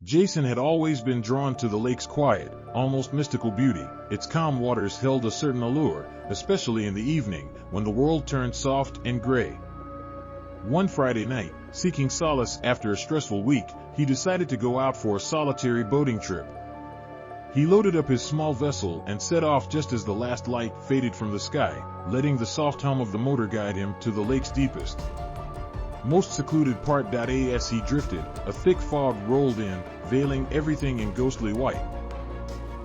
Jason had always been drawn to the lake's quiet, almost mystical beauty. Its calm waters held a certain allure, especially in the evening, when the world turned soft and gray. One Friday night, seeking solace after a stressful week, he decided to go out for a solitary boating trip. He loaded up his small vessel and set off just as the last light faded from the sky, letting the soft hum of the motor guide him to the lake's deepest, most secluded part. As he drifted, a thick fog rolled in, veiling everything in ghostly white.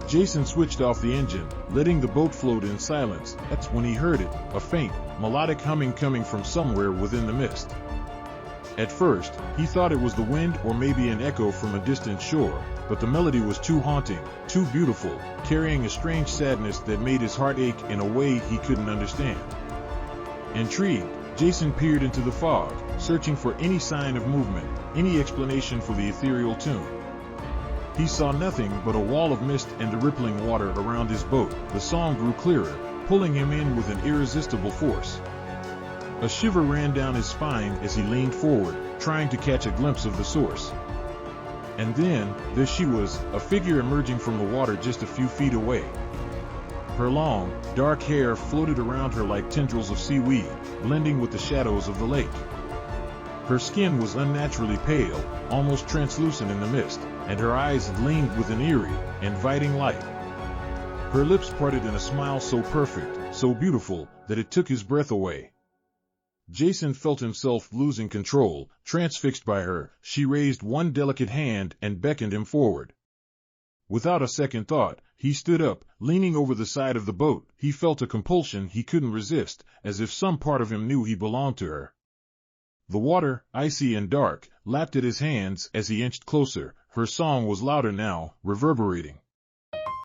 Jason switched off the engine, letting the boat float in silence. That's when he heard it, a faint, melodic humming coming from somewhere within the mist. At first, he thought it was the wind or maybe an echo from a distant shore, but the melody was too haunting, too beautiful, carrying a strange sadness that made his heart ache in a way he couldn't understand. Intrigued, Jason peered into the fog, searching for any sign of movement, any explanation for the ethereal tune. He saw nothing but a wall of mist and the rippling water around his boat. The song grew clearer, pulling him in with an irresistible force. A shiver ran down his spine as he leaned forward, trying to catch a glimpse of the source. And then, there she was, a figure emerging from the water just a few feet away. Her long, dark hair floated around her like tendrils of seaweed, blending with the shadows of the lake. Her skin was unnaturally pale, almost translucent in the mist, and her eyes gleamed with an eerie, inviting light. Her lips parted in a smile so perfect, so beautiful, that it took his breath away. Jason felt himself losing control, transfixed by her. She raised one delicate hand and beckoned him forward. Without a second thought, he stood up, leaning over the side of the boat. He felt a compulsion he couldn't resist, as if some part of him knew he belonged to her. The water, icy and dark, lapped at his hands as he inched closer. Her song was louder now, reverberating.